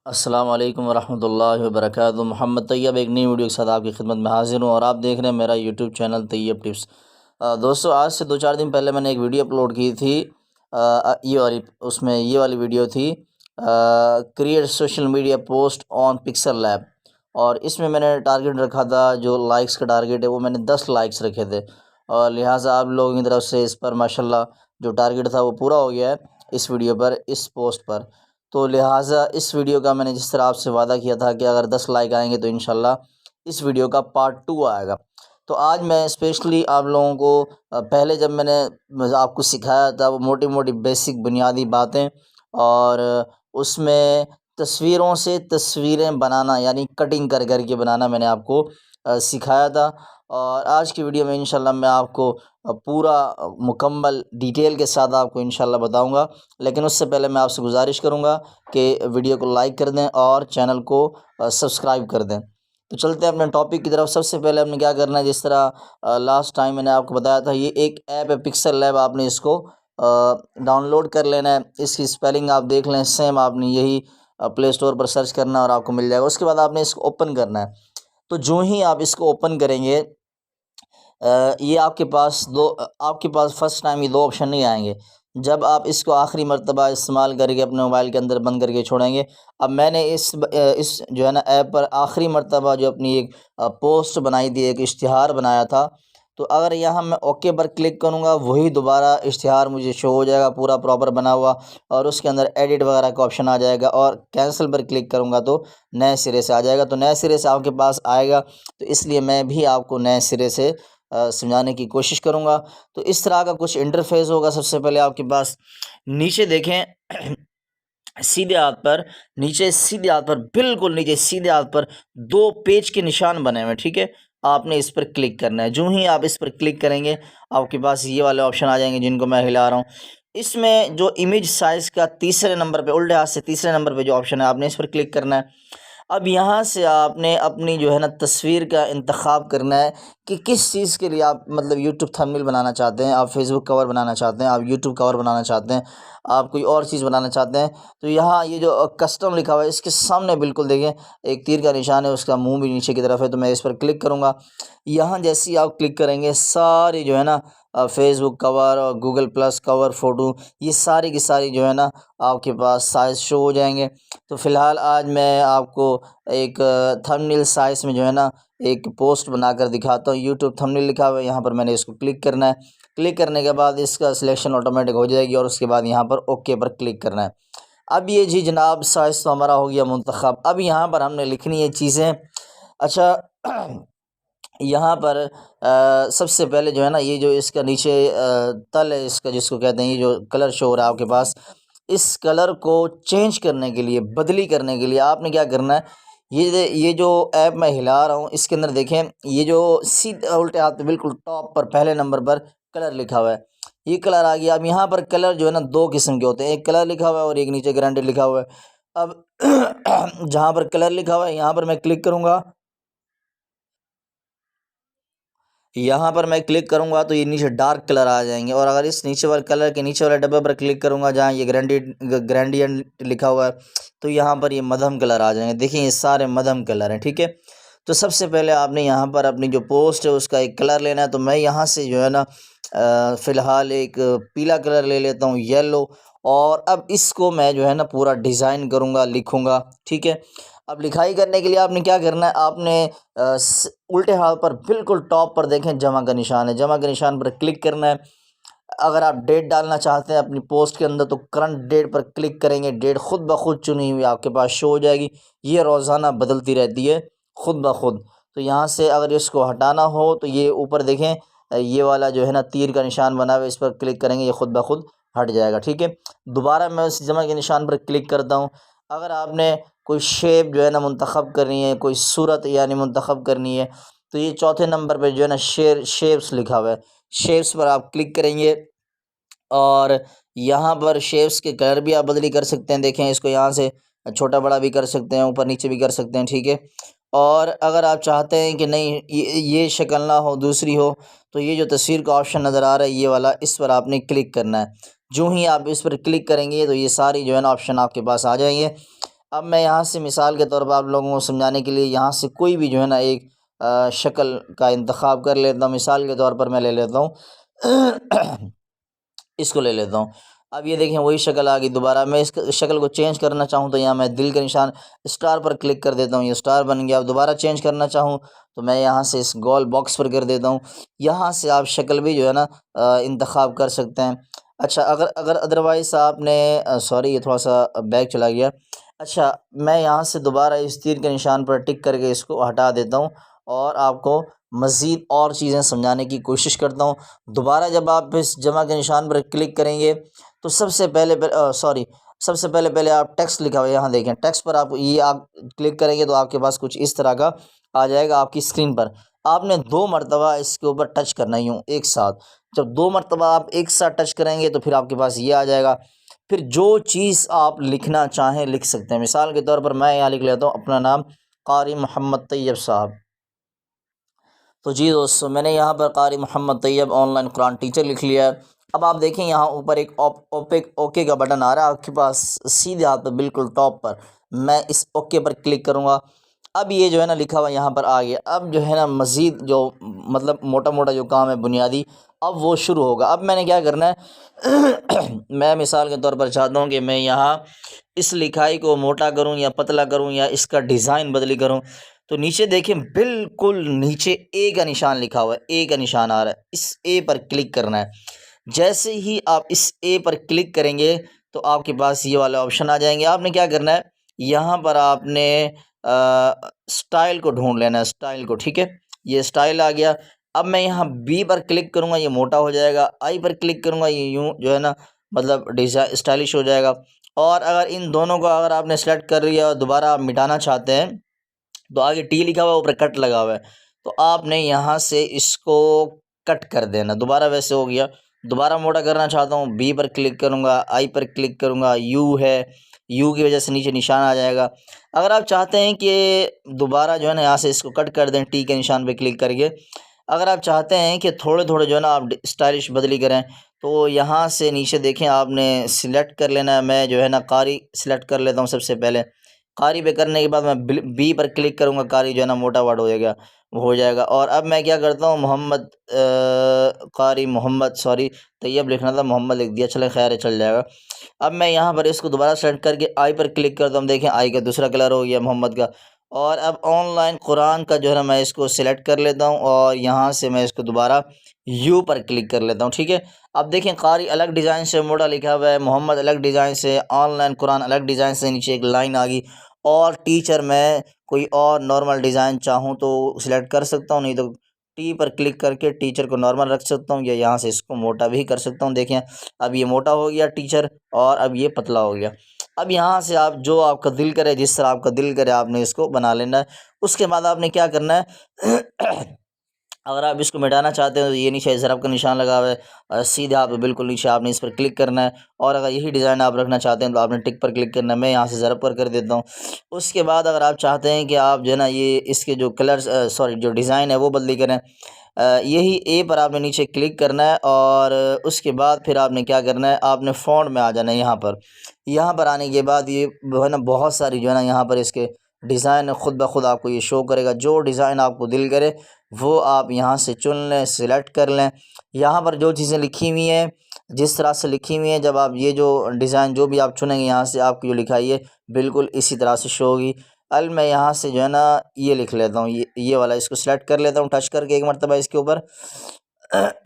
अस्सलाम वालेकुम वरहमतुल्लाहि वबरकातुहू। मोहम्मद तैयब एक नई वीडियो के साथ आपकी खिदमत में हाज़िर हूँ और आप देख रहे हैं मेरा यूट्यूब चैनल तैयब टिप्स। दोस्तों, आज से 2-4 दिन पहले मैंने एक वीडियो अपलोड की थी। ये वाली वीडियो थी, create social media post on pixel lab. और इसमें मैंने टारगेट रखा था, जो लाइक्स का टारगेट है वो मैंने 10 लाइक्स रखे थे, और लिहाजा आप लोगों की तरफ से इस पर माशाल्लाह जो टारगेट था वो पूरा हो गया है इस वीडियो पर, इस पोस्ट पर। तो लिहाजा इस वीडियो का मैंने जिस तरह आपसे वादा किया था कि अगर 10 लाइक आएंगे तो इंशाल्लाह इस वीडियो का पार्ट 2 आएगा। तो आज मैं स्पेशली आप लोगों को पहले जब मैंने आपको सिखाया था वो मोटी मोटी बेसिक बुनियादी बातें, और उसमें तस्वीरों से तस्वीरें बनाना यानी कटिंग कर कर के बनाना मैंने आपको सिखाया था। और आज की वीडियो में इंशाल्लाह मैं आपको पूरा मुकम्मल डिटेल के साथ आपको इंशाल्लाह बताऊंगा। लेकिन उससे पहले मैं आपसे गुजारिश करूंगा कि वीडियो को लाइक कर दें और चैनल को सब्सक्राइब कर दें। तो चलते हैं अपने टॉपिक की तरफ। सबसे पहले हमने क्या करना है, जिस तरह लास्ट टाइम मैंने आपको बताया था, ये एक ऐप है पिक्सल लैब। आपने इसको डाउनलोड कर लेना है। इसकी स्पेलिंग आप देख लें, सेम आपने यही प्ले स्टोर पर सर्च करना और आपको मिल जाएगा। उसके बाद आपने इसको ओपन करना है। तो जो ही आप इसको ओपन करेंगे, ये आपके पास फ़र्स्ट टाइम ये 2 ऑप्शन नहीं आएंगे। जब आप इसको आखिरी मर्तबा इस्तेमाल करके अपने मोबाइल के अंदर बंद करके छोड़ेंगे। अब मैंने इस जो है ना ऐप पर आखिरी मर्तबा जो अपनी एक पोस्ट बनाई थी, एक इश्तिहार बनाया था। तो अगर यहाँ मैं ओके पर क्लिक करूँगा, वही दोबारा इश्तिहार मुझे शो हो जाएगा पूरा प्रॉपर बना हुआ, और उसके अंदर एडिट वगैरह का ऑप्शन आ जाएगा। और कैंसिल पर क्लिक करूँगा तो नए सिरे से आ जाएगा। तो नए सिरे से आपके पास आएगा, तो इसलिए मैं भी आपको नए सिरे से समझाने की कोशिश करूँगा। तो इस तरह का कुछ इंटरफेस होगा। सबसे पहले आपके पास नीचे देखें सीधे हाथ पर, बिल्कुल नीचे सीधे हाथ पर 2 पेज के निशान बने हुए हैं, ठीक है। आपने इस पर क्लिक करना है। जो ही आप इस पर क्लिक करेंगे, आपके पास ये वाले ऑप्शन आ जाएंगे जिनको मैं हिला रहा हूँ। इसमें जो इमेज साइज़ का तीसरे नंबर पे, उल्टे हाथ से तीसरे नंबर पे जो ऑप्शन है, आपने इस पर क्लिक करना है। अब यहाँ से आपने अपनी जो है ना तस्वीर का इंतखाब करना है कि किस चीज़ के लिए आप मतलब यूट्यूब थंबनेल बनाना चाहते हैं, आप फेसबुक कवर बनाना चाहते हैं, आप यूट्यूब कवर बनाना चाहते हैं, आप कोई और चीज़ बनाना चाहते हैं। तो यहाँ ये जो कस्टम लिखा हुआ है, इसके सामने बिल्कुल देखें एक तीर का निशान है, उसका मुंह भी नीचे की तरफ है। तो मैं इस पर क्लिक करूँगा। यहाँ जैसे ही आप क्लिक करेंगे, सारी जो है ना फेसबुक कवर और गूगल प्लस कवर फ़ोटो, ये सारी की सारी जो है ना आपके पास साइज़ शो हो जाएंगे। तो फ़िलहाल आज मैं आपको एक थंबनेल साइज़ में जो है ना एक पोस्ट बनाकर दिखाता हूँ। यूट्यूब थंबनेल लिखा हुआ है, यहाँ पर मैंने इसको क्लिक करना है। क्लिक करने के बाद इसका सिलेक्शन ऑटोमेटिक हो जाएगी, और उसके बाद यहाँ पर ओके पर क्लिक करना है। अब ये जी जनाब साइज़ तो हमारा हो गया मुंतखब। अब यहाँ पर हमने लिखनी है चीज़ें। अच्छा, यहाँ पर सबसे पहले जो है ना ये जो इसका नीचे तल है इसका, जिसको कहते हैं, ये जो कलर शो हो रहा है आपके पास, इस कलर को चेंज करने के लिए, बदली करने के लिए आपने क्या करना है, ये जो ऐप मैं हिला रहा हूँ इसके अंदर देखें, ये जो सीधे उल्टे हाथ पे बिल्कुल टॉप पर पहले नंबर पर कलर लिखा हुआ है, ये कलर आ गया। अब यहाँ पर कलर जो है ना 2 किस्म के होते हैं, एक कलर लिखा हुआ है और एक नीचे ग्रांडेड लिखा हुआ है। अब जहाँ पर कलर लिखा हुआ है यहाँ पर मैं क्लिक करूँगा। यहाँ पर मैं क्लिक करूँगा तो ये नीचे डार्क कलर आ जाएंगे, और अगर इस नीचे वाले कलर के नीचे वाले डब्बे पर क्लिक करूँगा जहाँ ये ग्रेडियंट लिखा हुआ है, तो यहाँ पर ये मध्यम कलर आ जाएंगे। देखिए ये सारे मध्यम कलर हैं, ठीक है। तो सबसे पहले आपने यहाँ पर अपनी जो पोस्ट है उसका एक कलर लेना है। तो मैं यहाँ से जो है ना फ़िलहाल एक पीला कलर ले लेता हूँ, येलो। और अब इसको मैं जो है ना पूरा डिज़ाइन करूँगा, लिखूँगा, ठीक है। अब लिखाई करने के लिए आपने क्या करना है, आपने उल्टे हाथ पर बिल्कुल टॉप पर देखें जमा का निशान है, जमा के निशान पर क्लिक करना है। अगर आप डेट डालना चाहते हैं अपनी पोस्ट के अंदर, तो करंट डेट पर क्लिक करेंगे, डेट खुद ब खुद चुनी हुई आपके पास शो हो जाएगी। ये रोज़ाना बदलती रहती है खुद ब खुद। तो यहाँ से अगर इसको हटाना हो तो ये ऊपर देखें, ये वाला जो है ना तीर का निशान बना हुआ है, इस पर क्लिक करेंगे, ये खुद ब खुद हट जाएगा, ठीक है। दोबारा मैं उस जमा के निशान पर क्लिक करता हूँ। अगर आपने कोई शेप जो है ना मुंतखब करनी है, कोई सूरत यानी मुंतखब करनी है, तो ये चौथे नंबर पे जो है ना शेप्स लिखा हुआ है, शेप्स पर आप क्लिक करेंगे। और यहाँ पर शेप्स के कलर भी आप बदली कर सकते हैं। देखें इसको यहाँ से छोटा बड़ा भी कर सकते हैं, ऊपर नीचे भी कर सकते हैं, ठीक है। और अगर आप चाहते हैं कि नहीं ये शक्ल ना हो, दूसरी हो, तो ये जो तस्वीर का ऑप्शन नज़र आ रहा है ये वाला, इस पर आपने क्लिक करना है। जो ही आप इस पर क्लिक करेंगे तो ये सारी जो है ना ऑप्शन आपके पास आ जाएंगे। अब मैं यहाँ से मिसाल के तौर पर आप लोगों को समझाने के लिए यहाँ से कोई भी जो है ना एक शक्ल का इंतखाब कर लेता हूँ। मिसाल के तौर पर मैं ले लेता हूँ इसको ले लेता हूँ। अब ये देखें वही शक्ल आ गई दोबारा। मैं इस शक्ल को चेंज करना चाहूँ तो यहाँ मैं दिल के निशान स्टार पर क्लिक कर देता हूँ, ये स्टार बन गया। अब दोबारा चेंज करना चाहूँ तो मैं यहाँ से इस गोल बॉक्स पर कर देता हूँ। यहाँ से आप शक्ल भी जो है ना इंतखाब कर सकते हैं। अच्छा, अगर अगर अदरवाइज़ आपने सॉरी ये थोड़ा सा बैक चला गया। अच्छा, मैं यहाँ से दोबारा इस तीर के निशान पर टिक करके इसको हटा देता हूँ और आपको मज़ीद और चीज़ें समझाने की कोशिश करता हूँ। दोबारा जब आप इस जमा के निशान पर क्लिक करेंगे तो सबसे पहले आप टेक्स्ट लिखा हुआ है, यहाँ देखें टेक्स्ट पर आप क्लिक करेंगे तो आपके पास कुछ इस तरह का आ जाएगा आपकी स्क्रीन पर। आपने 2 मरतबा इसके ऊपर टच करना ही यूँ एक साथ। जब 2 मरतबा आप एक साथ टच करेंगे तो फिर आपके पास ये आ जाएगा। फिर जो चीज़ आप लिखना चाहें लिख सकते हैं। मिसाल के तौर पर मैं यहाँ लिख लेता हूँ अपना नाम क़ारी मोहम्मद तैयब साहब। तो जी दोस्तों, मैंने यहाँ पर क़ारी मोहम्मद तैयब ऑनलाइन कुरान टीचर लिख लिया है। अब आप देखें यहाँ ऊपर एक ओके का बटन आ रहा है आपके पास सीधे हाथ पर बिल्कुल टॉप पर। मैं इस ओके पर क्लिक करूँगा। अब ये जो है ना लिखा हुआ यहाँ पर आ गया। अब जो है ना मज़ीद जो मतलब मोटा मोटा जो काम है बुनियादी, अब वो शुरू होगा। अब मैंने क्या करना है मैं मिसाल के तौर पर चाहता हूँ कि मैं यहाँ इस लिखाई को मोटा करूँ या पतला करूँ या इसका डिज़ाइन बदली करूँ। तो नीचे देखें बिल्कुल नीचे ए का निशान लिखा हुआ है, ए का निशान आ रहा है, इस ए पर क्लिक करना है। जैसे ही आप इस ए पर क्लिक करेंगे तो आपके पास ये वाला ऑप्शन आ जाएंगे। आपने क्या करना है, यहाँ पर आपने स्टाइल को ढूंढ लेना है, स्टाइल को। ठीक है, ये स्टाइल आ गया। अब मैं यहाँ बी पर क्लिक करूँगा, ये मोटा हो जाएगा। आई पर क्लिक करूँगा, ये यूँ जो है ना मतलब डिज़ाइन स्टाइलिश हो जाएगा। और अगर इन दोनों को अगर आपने सेलेक्ट कर लिया और दोबारा आप मिटाना चाहते हैं तो आगे टी लिखा हुआ है, ऊपर कट लगा हुआ है, तो आपने यहाँ से इसको कट कर देना। दोबारा वैसे हो गया। दोबारा मोटा करना चाहता हूँ, बी पर क्लिक करूँगा, आई पर क्लिक करूँगा, यू है, यू की वजह से नीचे निशान आ जाएगा। अगर आप चाहते हैं कि दोबारा जो है ना यहाँ से इसको कट कर दें टी के निशान पर क्लिक करके, अगर आप चाहते हैं कि थोड़े थोड़े जो है ना आप स्टाइलिश बदली करें तो यहाँ से नीचे देखें आपने सिलेक्ट कर लेना है। मैं जो है ना कारी सिलेक्ट कर लेता हूँ सबसे पहले। कारी पे करने के बाद मैं बी पर क्लिक करूँगा, कारी जो है ना मोटा वर्ड हो जाएगा। और अब मैं क्या करता हूँ कारी मोहम्मद सॉरी तैयब लिखना था, मोहम्मद लिख दिया, चले खैर है चल जाएगा। अब मैं यहाँ पर इसको दोबारा सेलेक्ट करके आई पर क्लिक करता हूँ। देखें आई का दूसरा कलर हो गया मोहम्मद का। और अब ऑनलाइन कुरान का जो है ना मैं इसको सिलेक्ट कर लेता हूँ और यहाँ से मैं इसको दोबारा यू पर क्लिक कर लेता हूँ। ठीक है, अब देखें कारी अलग डिज़ाइन से मोटा लिखा हुआ है, मोहम्मद अलग डिज़ाइन से, ऑनलाइन कुरान अलग डिज़ाइन से, नीचे एक लाइन आ गई। और टीचर मैं कोई और नॉर्मल डिज़ाइन चाहूँ तो सिलेक्ट कर सकता हूँ, नहीं तो टी पर क्लिक करके टीचर को नॉर्मल रख सकता हूँ या यहाँ से इसको मोटा भी कर सकता हूँ। देखें अब ये मोटा हो गया टीचर और अब ये पतला हो गया। अब यहाँ से आप जो आपका दिल करे, जिस तरह आपका दिल करे आपने इसको बना लेना है। उसके बाद आपने क्या करना है अगर आप इसको मिटाना चाहते हैं तो ये नीचे ज़रब का निशान लगा हुआ है, सीधे आप बिल्कुल नीचे आपने इस पर क्लिक करना है। और अगर यही डिज़ाइन आप रखना चाहते हैं तो आपने टिक पर क्लिक करना है। मैं यहाँ से ज़रब पर कर देता हूँ। उसके बाद अगर आप चाहते हैं कि आप जो है ना ये इसके जो कलर्स सॉरी जो डिज़ाइन है वो बदली करें, यही ए पर आपने नीचे क्लिक करना है। और उसके बाद फिर आपने क्या करना है, आपने फ़ॉन्ट में आ जाना है। यहाँ पर आने के बाद ये जो है ना बहुत सारी जो है ना यहाँ पर इसके डिज़ाइन ख़ुद ब खुद आपको ये शो करेगा। जो डिज़ाइन आपको दिल करे वो आप यहाँ से चुन लें, सिलेक्ट कर लें। यहाँ पर जो चीज़ें लिखी हुई हैं, जिस तरह से लिखी हुई हैं, जब आप ये जो डिज़ाइन जो भी आप चुनेंगे यहाँ से आपकी जो लिखाई है बिल्कुल इसी तरह से शो होगी। मैं यहाँ से जो है ना ये लिख लेता हूँ, ये वाला इसको सिलेक्ट कर लेता हूँ टच करके एक मरतबा इसके ऊपर।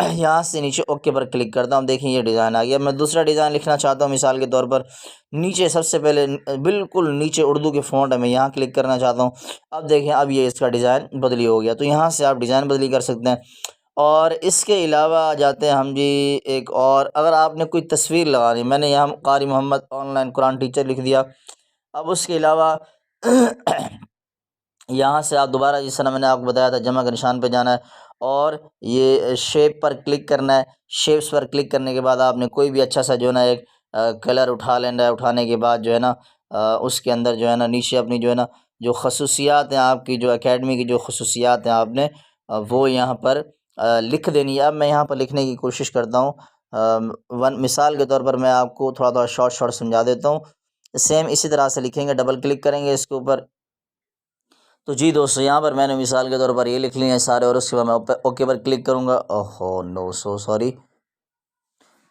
यहाँ से नीचे ओके पर क्लिक करता हूँ। देखिए ये डिज़ाइन आ गया। मैं दूसरा डिज़ाइन लिखना चाहता हूँ मिसाल के तौर पर, नीचे सबसे पहले बिल्कुल नीचे उर्दू के फ़ॉन्ट है, मैं यहाँ क्लिक करना चाहता हूँ। अब देखें अब ये इसका डिज़ाइन बदली हो गया। तो यहाँ से आप डिज़ाइन बदली कर सकते हैं। और इसके अलावा आ जाते हैं हम जी एक और, अगर आपने कोई तस्वीर लगानी, मैंने यहाँ क़ारी मोहम्मद ऑनलाइन कुरान टीचर लिख दिया। अब उसके अलावा यहाँ से आप दोबारा जिस तरह मैंने आपको बताया था जमा के निशान पे जाना है और ये शेप पर क्लिक करना है। शेप्स पर क्लिक करने के बाद आपने कोई भी अच्छा सा जो है ना एक कलर उठा लेना है। उठाने के बाद जो है ना उसके अंदर जो है ना नीचे अपनी जो है ना जो खसूसियात हैं आपकी, जो एकेडमी की जो खसूसियात हैं आपने वो यहाँ पर लिख देनी है। अब मैं यहाँ पर लिखने की कोशिश करता हूँ। वन मिसाल के तौर पर मैं आपको थोड़ा थोड़ा शॉर्ट समझा देता हूँ। सेम इसी तरह से लिखेंगे, डबल क्लिक करेंगे इसके ऊपर। तो जी दोस्तों, यहाँ पर मैंने मिसाल के तौर पर ये लिख लिए हैं सारे, और उसके बाद मैं ओके पर क्लिक करूँगा। ओहो नो, सो सॉरी।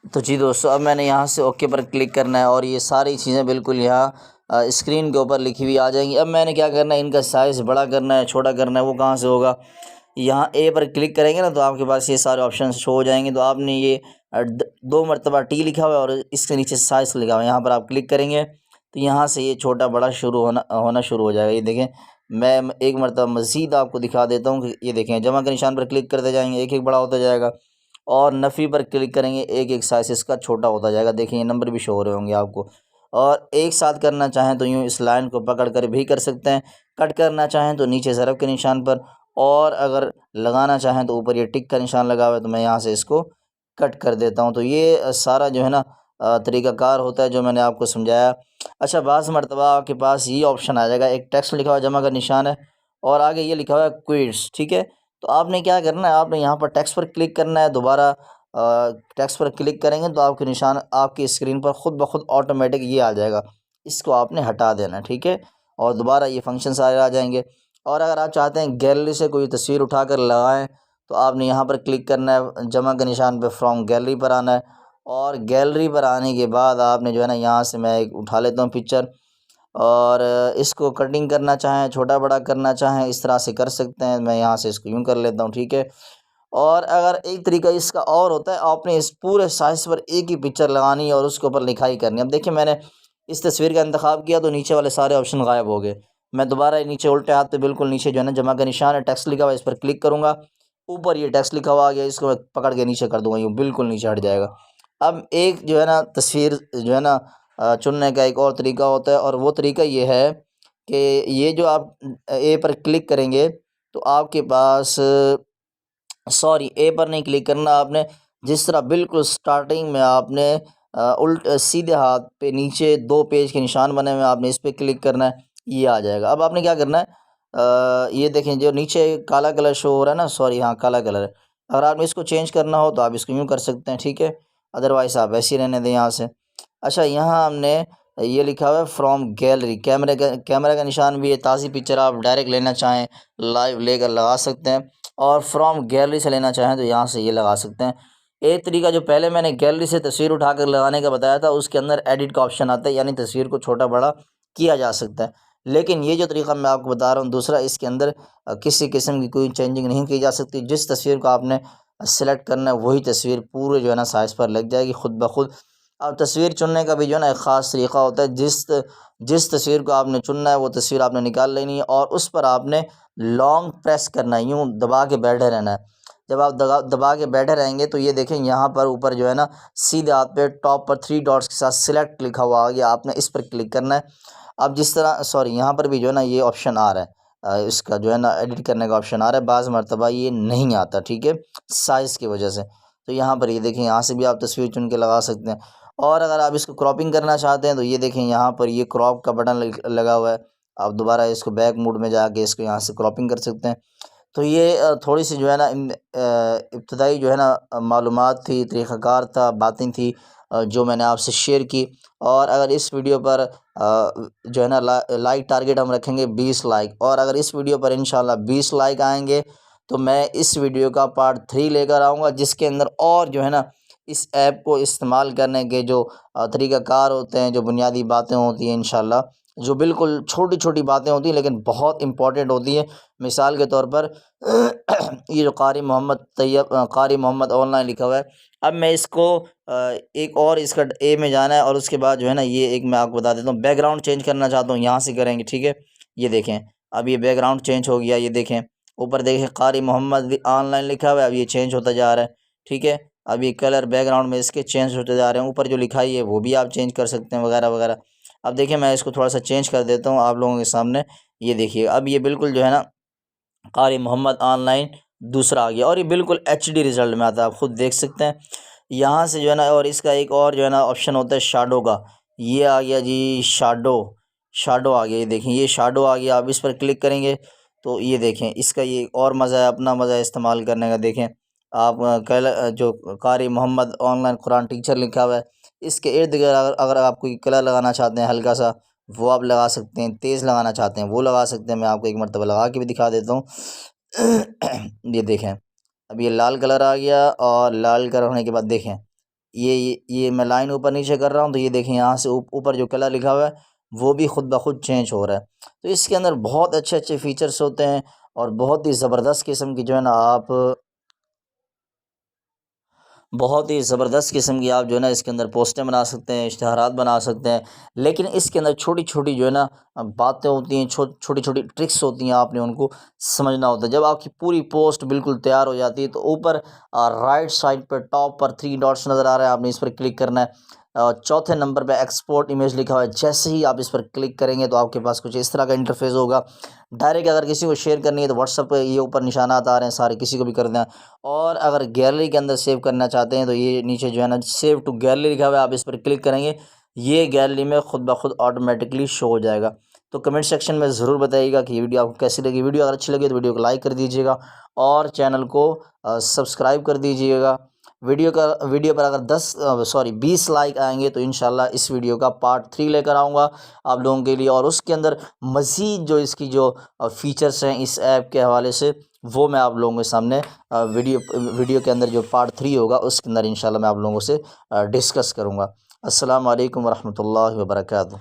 तो जी दोस्तों, अब मैंने यहाँ से ओके पर क्लिक करना है और ये सारी चीज़ें बिल्कुल यहाँ स्क्रीन के ऊपर लिखी हुई आ जाएंगी। अब मैंने क्या करना है, इनका साइज़ बड़ा करना है, छोटा करना है, वो कहाँ से होगा। यहाँ ए पर क्लिक करेंगे ना, तो आपके पास ये सारे ऑप्शन शो हो जाएंगे। तो आपने ये 2 मरतबा टी लिखा हुआ है और इसके नीचे साइज़ लिखा हुआ है, यहाँ पर आप क्लिक करेंगे तो यहाँ से ये छोटा बड़ा शुरू होना शुरू हो जाएगा। ये देखें, मैं एक मरतबा मज़ीद आपको दिखा देता हूँ कि ये देखें, जमा के निशान पर क्लिक करते जाएंगे, एक एक बड़ा होता जाएगा, और नफ़ी पर क्लिक करेंगे, एक एक साइज़ इसका छोटा होता जाएगा। देखिए, ये नंबर भी शो हो रहे होंगे आपको। और एक साथ करना चाहें तो यूँ इस लाइन को पकड़ कर भी कर सकते हैं, कट करना चाहें तो नीचे ज़रब के निशान पर, और अगर लगाना चाहें तो ऊपर ये टिक का निशान लगा हुआ है, तो मैं यहाँ से इसको कट कर देता हूँ। तो ये सारा जो है ना तरीक़ाकार होता है जो मैंने आपको समझाया। अच्छा, बाज़ मरतबा आपके पास ये ऑप्शन आ जाएगा, एक टेक्स्ट लिखा हुआ जमा का निशान है और आगे ये लिखा हुआ है क्विज़, ठीक है। तो आपने क्या करना है, आपने यहाँ पर टेक्स्ट पर क्लिक करना है, दोबारा टेक्स्ट पर क्लिक करेंगे तो आपके निशान आपकी स्क्रीन पर ख़ुद ब खुद ऑटोमेटिक ये आ जाएगा, इसको आपने हटा देना है, ठीक है। और दोबारा ये फंक्शन सारे आ जाएंगे। और अगर आप चाहते हैं गैलरी से कोई तस्वीर उठा कर लगाएँ, तो आपने यहाँ पर क्लिक करना है, जमा के निशान पे फ्रॉम गैलरी पर आना है, और गैलरी पर आने के बाद आपने जो है ना, यहाँ से मैं एक उठा लेता हूँ पिक्चर, और इसको कटिंग करना चाहें, छोटा बड़ा करना चाहें, इस तरह से कर सकते हैं। मैं यहाँ से इसको यूँ कर लेता हूँ, ठीक है। और अगर एक तरीका इसका और होता है, आपने इस पूरे साइज़ पर एक ही पिक्चर लगानी है और उसके ऊपर लिखाई करनी है। अब देखिए, मैंने इस तस्वीर का इंतखाब किया तो नीचे वाले सारे ऑप्शन गायब हो गए। मैं दोबारा नीचे उल्टे हाथ पे बिल्कुल नीचे जो है ना, जमा का निशान है, टेक्स्ट लिखा हुआ है, इस पर क्लिक करूँगा, ऊपर ये टेक्स्ट लिखा हुआ आ गया, इसको मैं पकड़ के नीचे कर दूँगा, यूँ बिल्कुल नीचे हट जाएगा। अब एक जो है ना तस्वीर जो है ना चुनने का एक और तरीका होता है, और वो तरीका ये है कि ये जो आप ए पर क्लिक करेंगे तो आपके पास, सॉरी, ए पर नहीं क्लिक करना आपने, जिस तरह बिल्कुल स्टार्टिंग में आपने सीधे हाथ पे नीचे 2 पेज के निशान बने हुए हैं, आपने इस पे क्लिक करना है, ये आ जाएगा। अब आपने क्या करना है, ये देखें जो नीचे काला कलर शो हो रहा है ना, सॉरी हाँ काला कलर है, अगर आपने इसको चेंज करना हो तो आप इसको यूँ कर सकते हैं, ठीक है। अदरवाइज़ आप ऐसे ही रहने दें यहाँ से। अच्छा, यहाँ हमने ये लिखा हुआ है फ्रॉम गैलरी, कैमरे का निशान भी है, ताज़ी पिक्चर आप डायरेक्ट लेना चाहें लाइव लेकर लगा सकते हैं, और फ्रॉम गैलरी से लेना चाहें तो यहाँ से ये लगा सकते हैं। एक तरीका जो पहले मैंने गैलरी से तस्वीर उठाकर लगाने का बताया था, उसके अंदर एडिट का ऑप्शन आता है, यानी तस्वीर को छोटा बड़ा किया जा सकता है। लेकिन ये जो तरीका मैं आपको बता रहा हूँ दूसरा, इसके अंदर किसी किस्म की कोई चेंजिंग नहीं की जा सकती। जिस तस्वीर को आपने सेलेक्ट करना है वही तस्वीर पूरे जो है ना साइज़ पर लग जाएगी खुद ब खुद। अब तस्वीर चुनने का भी जो है ना एक ख़ास तरीका होता है, जिस तस्वीर को आपने चुनना है वो तस्वीर आपने निकाल लेनी है, और उस पर आपने लॉन्ग प्रेस करना है, यूँ दबा के बैठे रहना है। जब आप दबा के बैठे रहेंगे तो ये देखें, यहाँ पर ऊपर जो है ना सीधे हाथ पे टॉप पर 3 डॉट्स के साथ सिलेक्ट लिखा हुआ आ गया, आपने इस पर क्लिक करना है। अब जिस तरह, सॉरी, यहाँ पर भी जो है ना ये ऑप्शन आ रहा है, इसका जो है ना एडिट करने का ऑप्शन आ रहा है, बाज़ मरतबा ये नहीं आता, ठीक है, साइज़ की वजह से। तो यहाँ पर ये देखें, यहाँ से भी आप तस्वीर चुन के लगा सकते हैं। और अगर आप इसको क्रॉपिंग करना चाहते हैं तो ये देखें, यहाँ पर ये क्रॉप का बटन लगा हुआ है, आप दोबारा इसको बैक मोड में जाके इसको यहाँ से क्रॉपिंग कर सकते हैं। तो ये थोड़ी सी जो है ना इब्तदाई जो है ना मालूमात थी, तरीक़ाकार था, बातें थी जो मैंने आपसे शेयर की। और अगर इस वीडियो पर जो है ना लाइक टारगेट हम रखेंगे 20 लाइक, और अगर इस वीडियो पर इंशाल्लाह 20 लाइक आएंगे तो मैं इस वीडियो का पार्ट 3 लेकर आऊँगा, जिसके अंदर और जो है ना इस ऐप को इस्तेमाल करने के जो तरीक़ाकार होते हैं, जो बुनियादी बातें होती हैं इंशाल्लाह, जो बिल्कुल छोटी-छोटी बातें होती हैं लेकिन बहुत इम्पोर्टेंट होती हैं। मिसाल के तौर पर ये जो कारी मोहम्मद ऑनलाइन लिखा हुआ है, अब मैं इसको एक और इसका ए में जाना है, और उसके बाद जो है ना ये एक मैं आपको बता देता हूँ, बैकग्राउंड चेंज करना चाहता हूँ, यहाँ से करेंगे, ठीक है। ये देखें, अब ये बैकग्राउंड चेंज हो गया, ये देखें ऊपर देखें कारी मोहम्मद भी ऑनलाइन लिखा हुआ है, अब ये चेंज होता जा रहा है, ठीक है। अब ये कलर बैकग्राउंड में इसके चेंज होते जा रहे हैं, ऊपर जो लिखाई है वो भी आप चेंज कर सकते हैं, वगैरह वगैरह। अब देखिए, मैं इसको थोड़ा सा चेंज कर देता हूँ आप लोगों के सामने, ये देखिए, अब ये बिल्कुल जो है ना कारी मोहम्मद ऑनलाइन दूसरा आ गया, और ये बिल्कुल एचडी रिज़ल्ट में आता है, आप ख़ुद देख सकते हैं यहाँ से जो है ना। और इसका एक और जो है ना ऑप्शन होता है शैडो का, ये आ गया जी, शैडो आ गया, ये देखें, ये शैडो आ गया। आप इस पर क्लिक करेंगे तो ये देखें, इसका ये और मज़ा है, अपना मज़ा है इस्तेमाल करने का। देखें, आप जो कारी मोहम्मद ऑनलाइन कुरान टीचर लिखा हुआ है, इसके इर्द गिर्द अगर आप कोई कलर लगाना चाहते हैं हल्का सा, वो आप लगा सकते हैं। तेज़ लगाना चाहते हैं वो लगा सकते हैं। मैं आपको एक मरतबा लगा के भी दिखा देता हूँ। ये देखें, अब ये लाल कलर आ गया, और लाल कलर होने के बाद देखें, ये मैं लाइन ऊपर नीचे कर रहा हूँ, तो ये देखें यहाँ से ऊपर जो कलर लिखा हुआ है वो भी खुद ब खुद चेंज हो रहा है। तो इसके अंदर बहुत अच्छे अच्छे फ़ीचर्स होते हैं, और बहुत ही ज़बरदस्त किस्म की जो है ना आप बहुत ही ज़बरदस्त किस्म की आप जो है ना इसके अंदर पोस्टें बना सकते हैं, इश्तिहारात बना सकते हैं। लेकिन इसके अंदर छोटी-छोटी जो है ना बातें होती हैं, छोटी-छोटी ट्रिक्स होती हैं, आपने उनको समझना होता है। जब आपकी पूरी पोस्ट बिल्कुल तैयार हो जाती है, तो ऊपर राइट साइड पर टॉप पर 3 डॉट्स नज़र आ रहा है, आपने इस पर क्लिक करना है। चौथे नंबर पे एक्सपोर्ट इमेज लिखा हुआ है, जैसे ही आप इस पर क्लिक करेंगे तो आपके पास कुछ इस तरह का इंटरफेस होगा। डायरेक्ट अगर किसी को शेयर करनी है तो व्हाट्सएप पे ये ऊपर निशानात आ रहे हैं, सारे किसी को भी कर दें। और अगर गैलरी के अंदर सेव करना चाहते हैं तो ये नीचे जो है ना सेव टू गैलरी लिखा हुआ है, आप इस पर क्लिक करेंगे, ये गैलरी में खुद ब खुद ऑटोमेटिकली शो हो जाएगा। तो कमेंट सेक्शन में ज़रूर बताइएगा कि ये वीडियो आपको कैसी लगी। वीडियो अगर अच्छी लगी तो वीडियो को लाइक कर दीजिएगा, और चैनल को सब्सक्राइब कर दीजिएगा। वीडियो पर अगर 20 लाइक आएंगे तो इंशाल्लाह इस वीडियो का पार्ट 3 लेकर आऊँगा आप लोगों के लिए, और उसके अंदर मज़ीद जो इसकी जो फ़ीचर्स हैं इस ऐप के हवाले से, वो मैं आप लोगों के सामने वीडियो के अंदर जो पार्ट 3 होगा उसके अंदर इंशाल्लाह मैं आप लोगों से डिस्कस करूँगा। अस्सलाम वालेकुम वरहमतुल्लाहि वबरकातुहू।